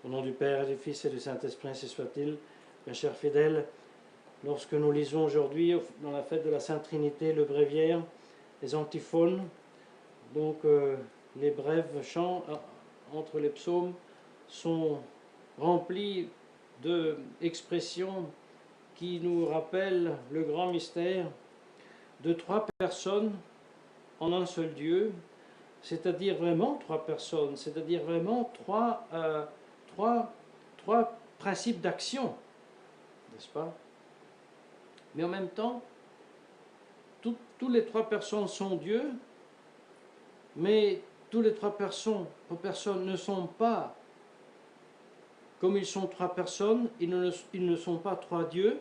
Au nom du Père et du Fils et du Saint-Esprit, ainsi soit-il. Mes chers fidèles, lorsque nous lisons aujourd'hui, dans la fête de la Sainte Trinité, le bréviaire, les antiphones, donc les brèves chants entre les psaumes, sont remplis d'expressions qui nous rappellent le grand mystère de trois personnes en un seul Dieu, c'est-à-dire vraiment trois personnes, c'est-à-dire vraiment trois principes d'action, n'est-ce pas? Mais en même temps, tous les trois personnes sont Dieu, mais tous les trois personnes ne sont pas, comme ils sont trois personnes, ils ne sont pas trois dieux,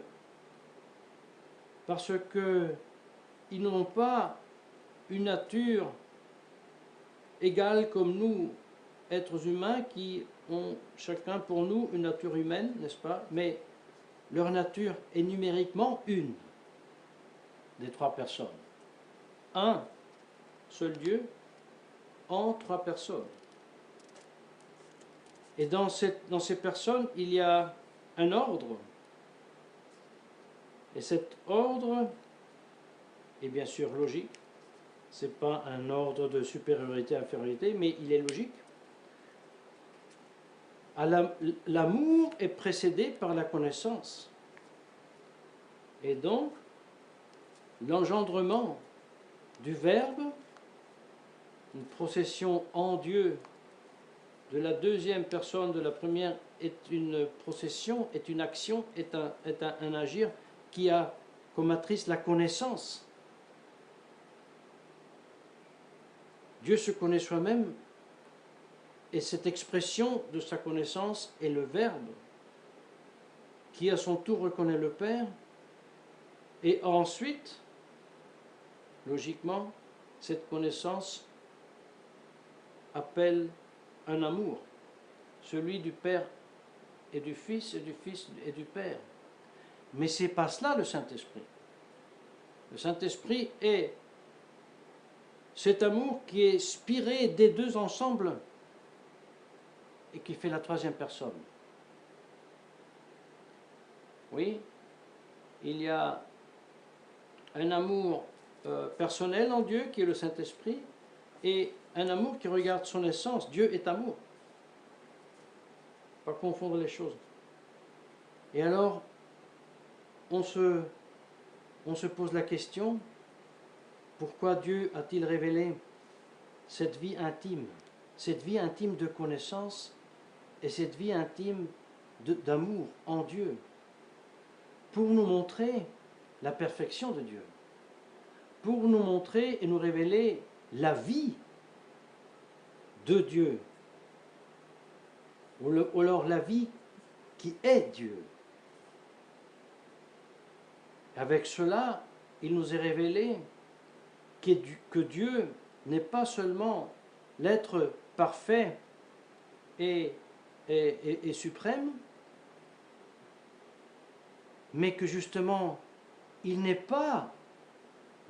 parce qu'ils n'ont pas une nature égale comme nous, êtres humains, qui ont chacun pour nous une nature humaine, n'est-ce pas? Mais leur nature est numériquement une des trois personnes. Un seul Dieu en trois personnes. Et dans ces personnes, il y a un ordre. Et cet ordre est bien sûr logique. Ce n'est pas un ordre de supériorité-infériorité, mais il est logique. L'amour est précédé par la connaissance. Et donc, l'engendrement du Verbe, une procession en Dieu de la deuxième personne de la première, est une procession, est une action, est un agir qui a comme matrice la connaissance. Dieu se connaît soi-même, et cette expression de sa connaissance est le Verbe, qui à son tour reconnaît le Père, et ensuite, logiquement, cette connaissance appelle un amour, celui du Père et du Fils et du Père. Mais ce n'est pas cela le Saint-Esprit. Le Saint-Esprit est cet amour qui est spiré des deux ensemble et qui fait la troisième personne. Oui, il y a un amour personnel en Dieu qui est le Saint-Esprit et un amour qui regarde son essence. Dieu est amour. Pas confondre les choses. Et alors, on se pose la question, pourquoi Dieu a-t-il révélé cette vie intime de connaissance et cette vie intime d'amour en Dieu, pour nous montrer la perfection de Dieu, pour nous montrer et nous révéler la vie de Dieu, ou alors la vie qui est Dieu. Avec cela, il nous est révélé que Dieu n'est pas seulement l'être parfait et suprême, mais que justement, il n'est pas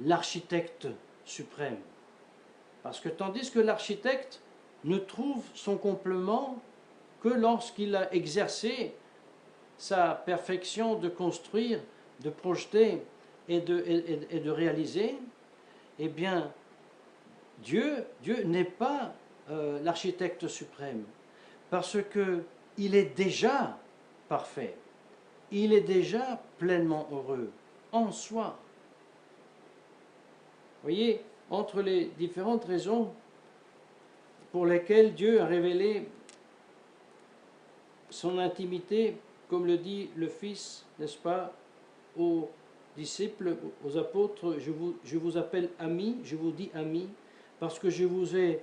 l'architecte suprême. Parce que tandis que l'architecte ne trouve son complément que lorsqu'il a exercé sa perfection de construire, de projeter et de réaliser, eh bien, Dieu n'est pas l'architecte suprême, parce qu'il est déjà parfait, il est déjà pleinement heureux en soi. Vous voyez, entre les différentes raisons pour lesquelles Dieu a révélé son intimité, comme le dit le Fils, n'est-ce pas, aux disciples, aux apôtres, je vous appelle amis, je vous dis amis, parce que je vous ai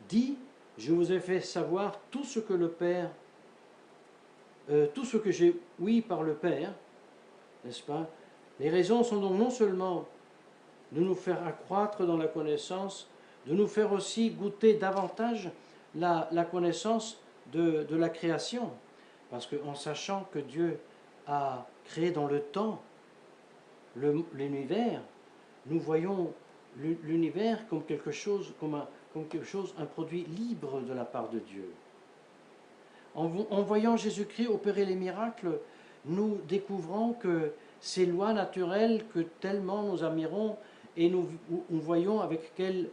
dit, je vous ai fait savoir tout ce que le Père, tout ce que j'ai ouï par le Père, n'est-ce pas? Les raisons sont donc non seulement de nous faire accroître dans la connaissance, de nous faire aussi goûter davantage la connaissance de la création, parce qu'en sachant que Dieu a créé dans le temps l'univers, nous voyons l'univers comme quelque chose, un produit libre de la part de Dieu. En voyant Jésus-Christ opérer les miracles, nous découvrons que ces lois naturelles que tellement nous admirons et nous voyons avec quelle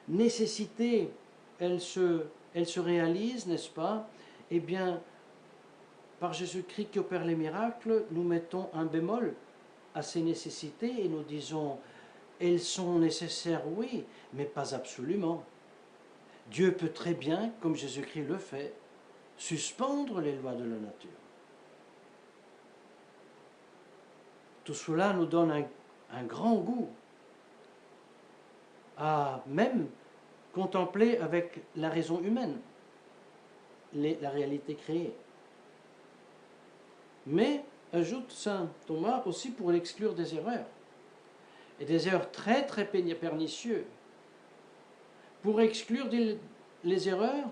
nécessité elles se réalisent, n'est-ce pas? Eh bien, par Jésus-Christ qui opère les miracles, nous mettons un bémol à ces nécessités et nous disons, elles sont nécessaires, oui, mais pas absolument. Dieu peut très bien, comme Jésus-Christ le fait, suspendre les lois de la nature. Tout cela nous donne un grand goût à même contempler avec la raison humaine la réalité créée. Mais, ajoute saint Thomas, aussi pour l'exclure des erreurs, et des erreurs très très pernicieuses, pour exclure les erreurs,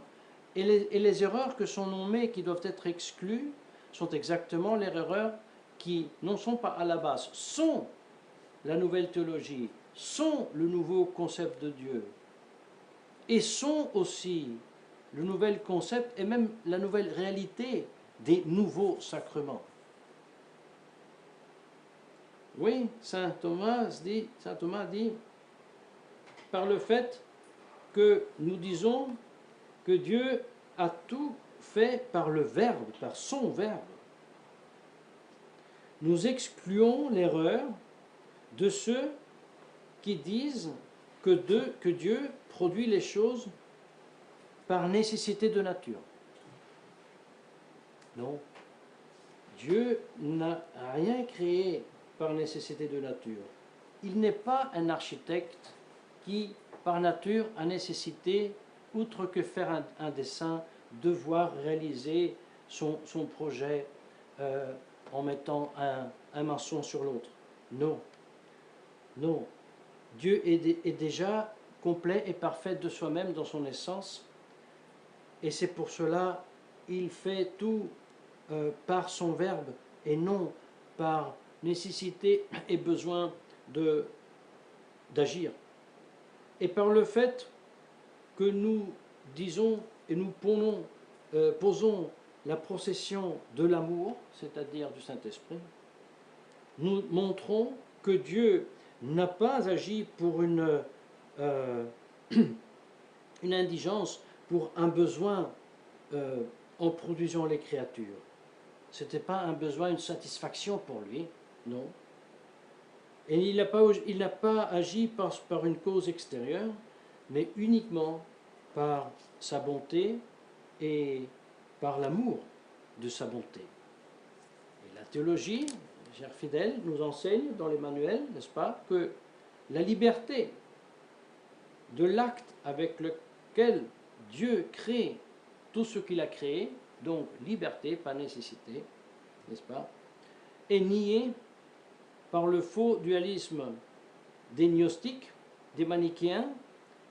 et les erreurs que sont nommées, qui doivent être exclues, sont exactement les erreurs qui non sont pas à la base, sont la nouvelle théologie, sont le nouveau concept de Dieu, et sont aussi le nouvel concept et même la nouvelle réalité des nouveaux sacrements. Oui, saint Thomas dit, par le fait que nous disons que Dieu a tout fait par le Verbe, par son Verbe, nous excluons l'erreur de ceux qui disent que Dieu produit les choses par nécessité de nature. Non, Dieu n'a rien créé par nécessité de nature. Il n'est pas un architecte qui, par nature, a nécessité, outre que faire un dessin, devoir réaliser son projet en mettant un maçon sur l'autre. Non, non. Dieu est déjà complet et parfait de soi-même dans son essence, et c'est pour cela il fait tout par son Verbe et non par nécessité et besoin d'agir. Et par le fait que nous disons et nous posons la procession de l'amour, c'est-à-dire du Saint-Esprit, nous montrons que Dieu n'a pas agi pour une indigence, pour un besoin en produisant les créatures. Ce n'était pas un besoin, une satisfaction pour lui, non. Et il n'a pas agi par une cause extérieure, mais uniquement par sa bonté et par l'amour de sa bonté. Et la théologie, chers fidèles, nous enseigne dans les manuels, n'est-ce pas, que la liberté de l'acte avec lequel Dieu crée tout ce qu'il a créé, donc liberté, pas nécessité, n'est-ce pas, est niée par le faux dualisme des gnostiques, des manichéens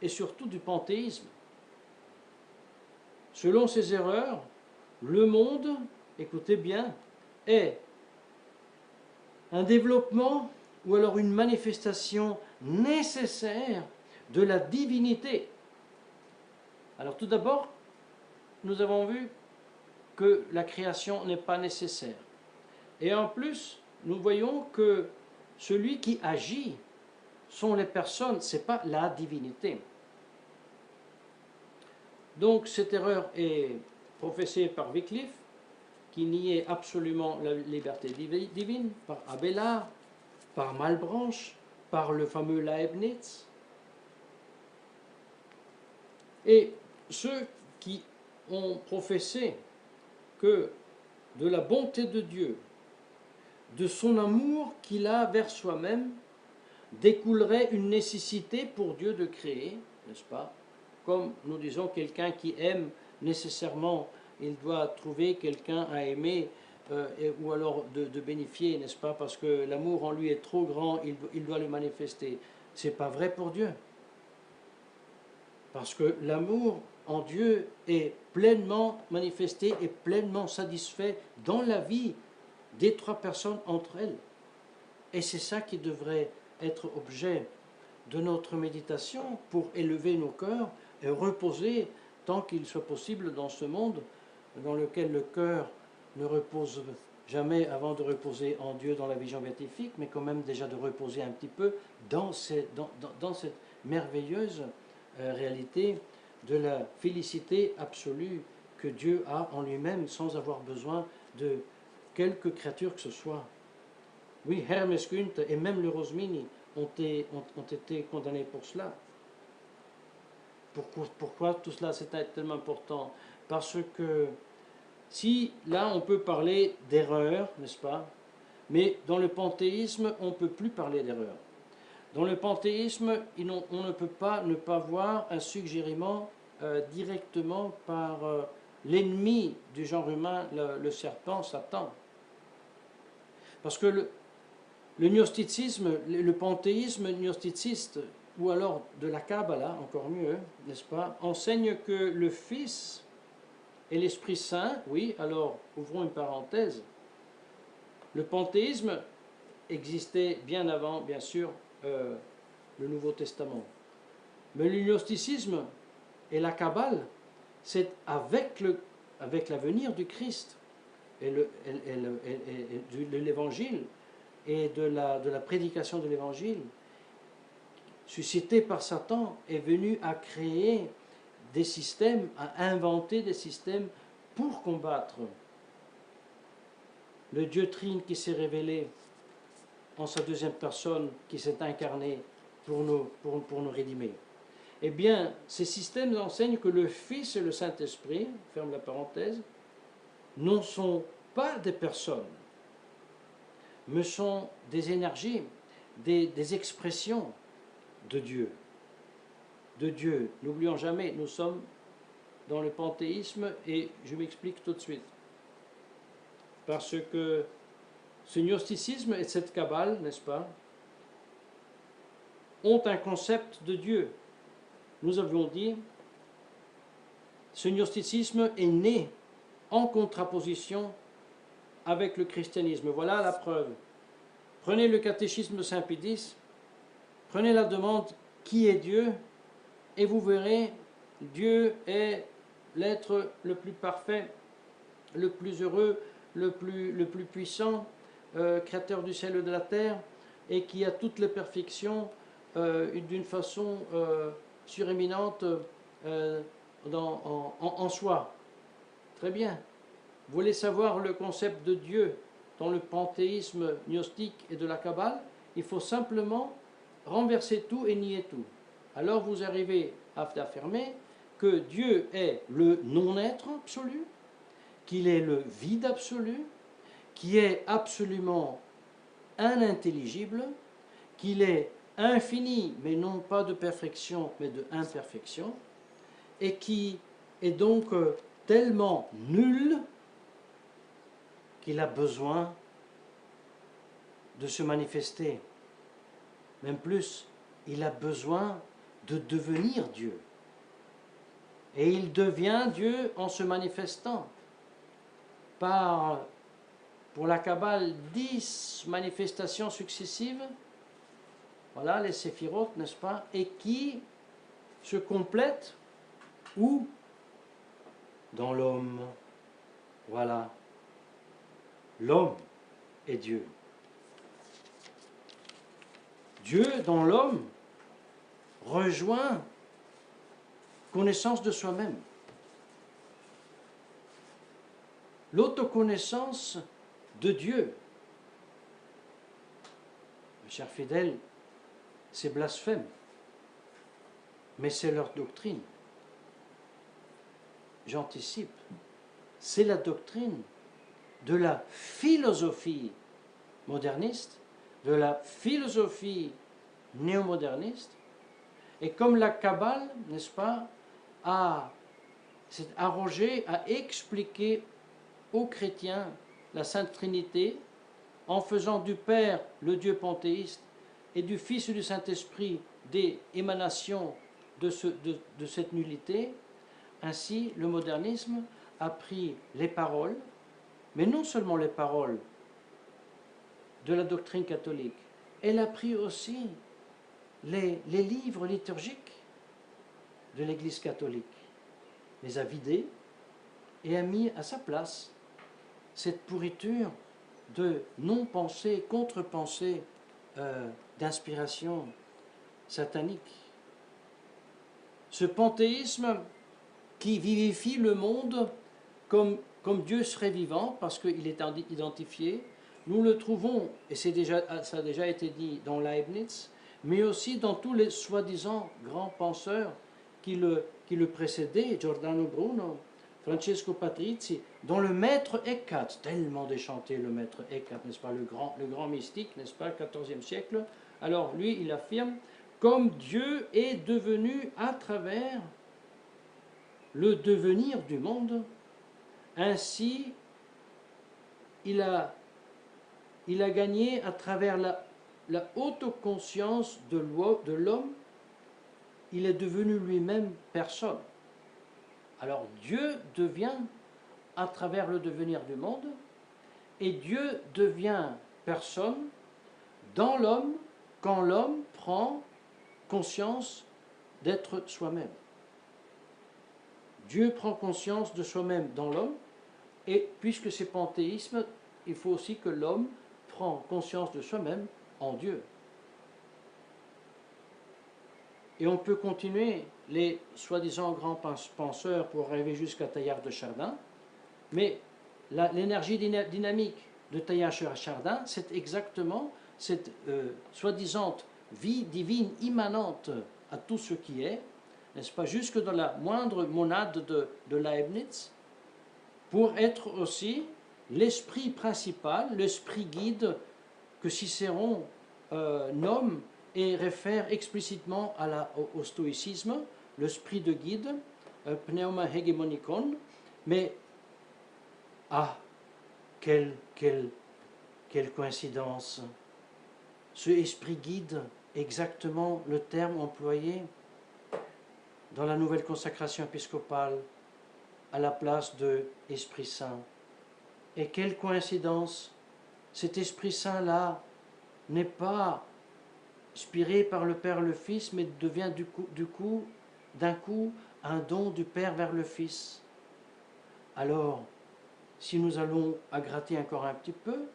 et surtout du panthéisme. Selon ces erreurs, le monde, écoutez bien, est un développement ou alors une manifestation nécessaire de la divinité. Alors tout d'abord, nous avons vu que la création n'est pas nécessaire. Et en plus, nous voyons que celui qui agit sont les personnes, ce n'est pas la divinité. Donc cette erreur est professée par Wycliffe, qui niait absolument la liberté divine, par Abélard, par Malebranche, par le fameux Leibniz. Et ceux qui ont professé que de la bonté de Dieu, de son amour qu'il a vers soi-même, découlerait une nécessité pour Dieu de créer, n'est-ce pas? Comme nous disons, quelqu'un qui aime nécessairement, il doit trouver quelqu'un à aimer, ou alors de bénéficier, n'est-ce pas? Parce que l'amour en lui est trop grand, il doit le manifester. Ce n'est pas vrai pour Dieu. Parce que l'amour en Dieu est pleinement manifesté et pleinement satisfait dans la vie des trois personnes entre elles. Et c'est ça qui devrait être objet de notre méditation pour élever nos cœurs et reposer, tant qu'il soit possible dans ce monde, dans lequel le cœur ne repose jamais avant de reposer en Dieu dans la vision béatifique, mais quand même déjà de reposer un petit peu dans cette merveilleuse réalité de la félicité absolue que Dieu a en lui-même sans avoir besoin de quelque créature que ce soit. Oui, Hermes Günther et même le Rosmini ont été condamnés pour cela. Pourquoi tout cela c'est tellement important? Parce que si là on peut parler d'erreur, n'est-ce pas? Mais dans le panthéisme, on ne peut plus parler d'erreur. Dans le panthéisme, on ne peut pas ne pas voir un suggérement directement par l'ennemi du genre humain, le serpent, Satan. Parce que le gnosticisme, le panthéisme gnosticiste, ou alors de la Kabbala, encore mieux, n'est-ce pas, enseigne que le Fils et l'Esprit Saint, oui, alors ouvrons une parenthèse, le panthéisme existait bien avant, bien sûr, le Nouveau Testament. Mais le gnosticisme et la Kabbale, c'est avec l'avenir du Christ et de l'Évangile et de la prédication de l'Évangile, suscité par Satan, est venu à créer des systèmes, à inventer des systèmes pour combattre le Dieu Trine qui s'est révélé en sa deuxième personne, qui s'est incarné pour nous rédimer. Eh bien, ces systèmes enseignent que le Fils et le Saint-Esprit, ferme la parenthèse, ne sont pas des personnes, mais sont des énergies, des expressions de Dieu. De Dieu. N'oublions jamais, nous sommes dans le panthéisme et je m'explique tout de suite. Parce que ce gnosticisme et cette Kabbale, n'est-ce pas, ont un concept de Dieu. Nous avions dit, ce gnosticisme est né en contraposition avec le christianisme. Voilà la preuve. Prenez le catéchisme de Saint Pédis, prenez la demande qui est Dieu, et vous verrez, Dieu est l'être le plus parfait, le plus heureux, le plus puissant, créateur du ciel et de la terre, et qui a toutes les perfections d'une façon suréminente en soi. Très bien. Vous voulez savoir le concept de Dieu dans le panthéisme gnostique et de la Kabbale? Il faut simplement renverser tout et nier tout. Alors vous arrivez à affirmer que Dieu est le non-être absolu, qu'il est le vide absolu, qui est absolument inintelligible, qu'il est infini, mais non pas de perfection, mais de imperfection, et qui est donc tellement nul qu'il a besoin de se manifester. Même plus, il a besoin de devenir Dieu. Et il devient Dieu en se manifestant par, pour la Kabbale, 10 manifestations successives, voilà les séphirotes, n'est-ce pas, et qui se complètent où? Dans l'homme. Voilà. L'homme est Dieu. Dieu dans l'homme rejoint connaissance de soi-même. L'autoconnaissance de Dieu. Mes chers fidèles, c'est blasphème, mais c'est leur doctrine. J'anticipe. C'est la doctrine de la philosophie moderniste, de la philosophie néo-moderniste, et comme la Kabbale, n'est-ce pas, s'est arrogée à expliquer aux chrétiens la Sainte Trinité en faisant du Père le Dieu panthéiste et du Fils et du Saint-Esprit des émanations de cette nullité. Ainsi, le modernisme a pris les paroles, mais non seulement les paroles de la doctrine catholique, elle a pris aussi les livres liturgiques de l'Église catholique, les a vidés, et a mis à sa place cette pourriture de non-pensée, contre-pensée, d'inspiration satanique. Ce panthéisme qui vivifie le monde comme Dieu serait vivant, parce qu'il est identifié, nous le trouvons, et ça a déjà été dit dans Leibniz, mais aussi dans tous les soi-disant grands penseurs qui le précédaient, Giordano Bruno, Francesco Patrizzi, dont le maître Eckhart, tellement déchanté le maître Eckhart, n'est-ce pas, le grand mystique, n'est-ce pas, 14e siècle. Alors lui, il affirme, comme Dieu est devenu à travers le devenir du monde, ainsi il a gagné à travers la autoconscience de l'homme, il est devenu lui-même personne. Alors Dieu devient à travers le devenir du monde, et Dieu devient personne dans l'homme quand l'homme prend conscience d'être soi-même. Dieu prend conscience de soi-même dans l'homme, et puisque c'est panthéisme, il faut aussi que l'homme prend conscience de soi-même en Dieu. Et on peut continuer les soi-disant grands penseurs pour arriver jusqu'à Teilhard de Chardin, mais l'énergie dynamique de Teilhard de Chardin, c'est exactement cette soi-disant vie divine immanente à tout ce qui est, n'est-ce pas, jusque dans la moindre monade de Leibniz, pour être aussi l'esprit principal, l'esprit guide que Cicéron nomme et réfère explicitement au stoïcisme, l'esprit de guide, pneuma hegemonikon, mais quelle coïncidence! Ce esprit guide, exactement le terme employé dans la nouvelle consacration épiscopale à la place de Esprit Saint. Et quelle coïncidence! Cet Esprit Saint-là n'est pas inspiré par le Père et le Fils, mais devient d'un coup un don du Père vers le Fils. Alors, si nous allons à gratter encore un petit peu,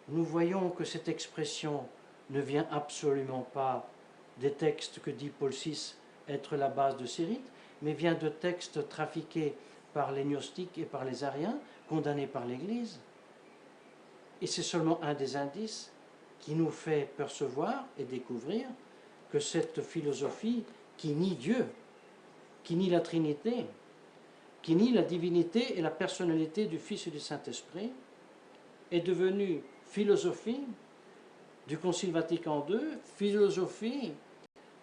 nous voyons que cette expression ne vient absolument pas des textes que dit Paul VI être la base de ces rites, mais vient de textes trafiqués par les gnostiques et par les ariens, condamnés par l'Église. Et c'est seulement un des indices qui nous fait percevoir et découvrir que cette philosophie qui nie Dieu, qui nie la Trinité, qui nie la divinité et la personnalité du Fils et du Saint-Esprit, est devenue philosophie du Concile Vatican II, philosophie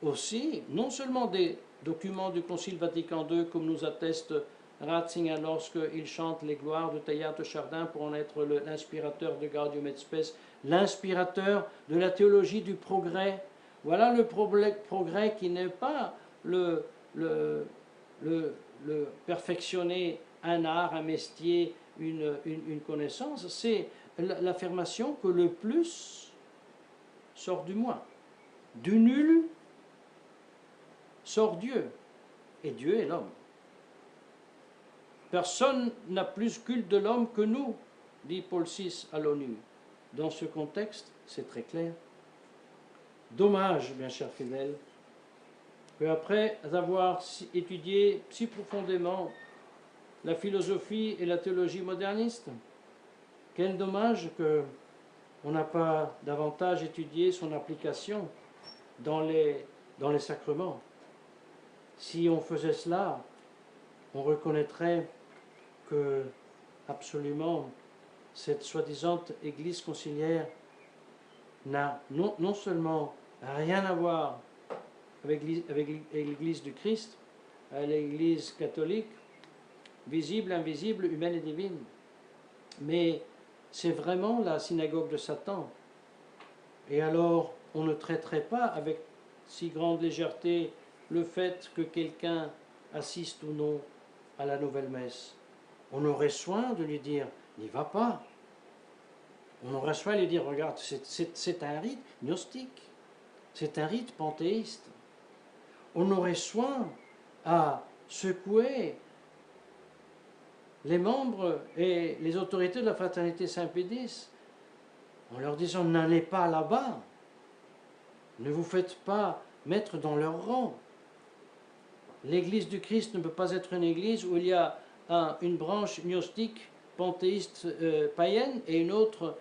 aussi, non seulement des documents du Concile Vatican II, comme nous atteste Ratzinger lorsqu'il chante les gloires de Teilhard de Chardin pour en être l'inspirateur de Gaudium et Spes, l'inspirateur de la théologie du progrès. Voilà le progrès qui n'est pas le perfectionner un art, un métier, une connaissance, c'est l'affirmation que le plus sort du moins. Du nul sort Dieu, et Dieu est l'homme. Personne n'a plus culte de l'homme que nous, dit Paul VI à l'ONU. Dans ce contexte, c'est très clair. Dommage, bien chers fidèles, qu'après avoir étudié si profondément la philosophie et la théologie moderniste, quel dommage qu'on n'a pas davantage étudié son application dans les sacrements. Si on faisait cela, on reconnaîtrait que, absolument, cette soi-disant Église conciliaire n'a non seulement rien à voir avec l'Église du Christ, l'Église catholique, visible, invisible, humaine et divine, mais c'est vraiment la synagogue de Satan. Et alors, on ne traiterait pas avec si grande légèreté le fait que quelqu'un assiste ou non à la nouvelle messe. On aurait soin de lui dire, n'y va pas. On aurait soin de lui dire, regarde, c'est un rite gnostique, c'est un rite panthéiste. On aurait soin à secouer les membres et les autorités de la fraternité Saint-Pédis en leur disant n'allez pas là-bas, ne vous faites pas mettre dans leur rang. L'Église du Christ ne peut pas être une église où il y a une branche gnostique, panthéiste, païenne et une autre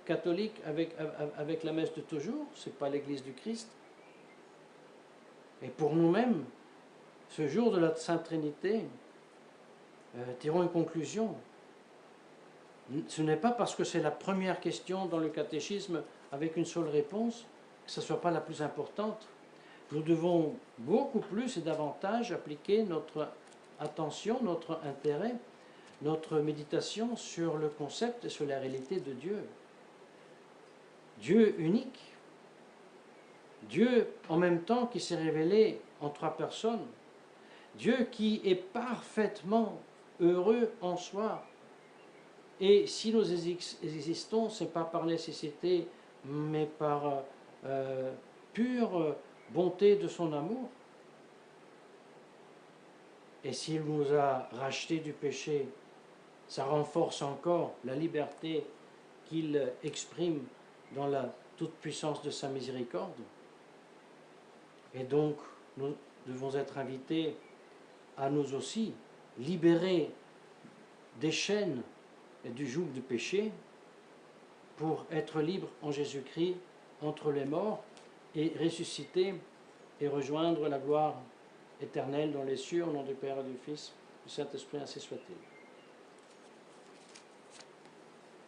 catholique avec la messe de toujours. Ce n'est pas l'Église du Christ. Et pour nous-mêmes, ce jour de la Sainte Trinité, tirons une conclusion. Ce n'est pas parce que c'est la première question dans le catéchisme avec une seule réponse que ce ne soit pas la plus importante. Nous devons beaucoup plus et davantage appliquer notre attention, notre intérêt, notre méditation sur le concept et sur la réalité de Dieu. Dieu unique, Dieu en même temps qui s'est révélé en trois personnes, Dieu qui est parfaitement heureux en soi. Et si nous existons, ce n'est pas par nécessité, mais par pure bonté de son amour. Et s'il nous a rachetés du péché, ça renforce encore la liberté qu'il exprime dans la toute-puissance de sa miséricorde. Et donc, nous devons être invités à nous aussi libérer des chaînes et du joug du péché pour être libres en Jésus-Christ entre les morts et ressusciter et rejoindre la gloire éternelle dans les cieux, au nom du Père et du Fils, du Saint-Esprit, ainsi soit-il.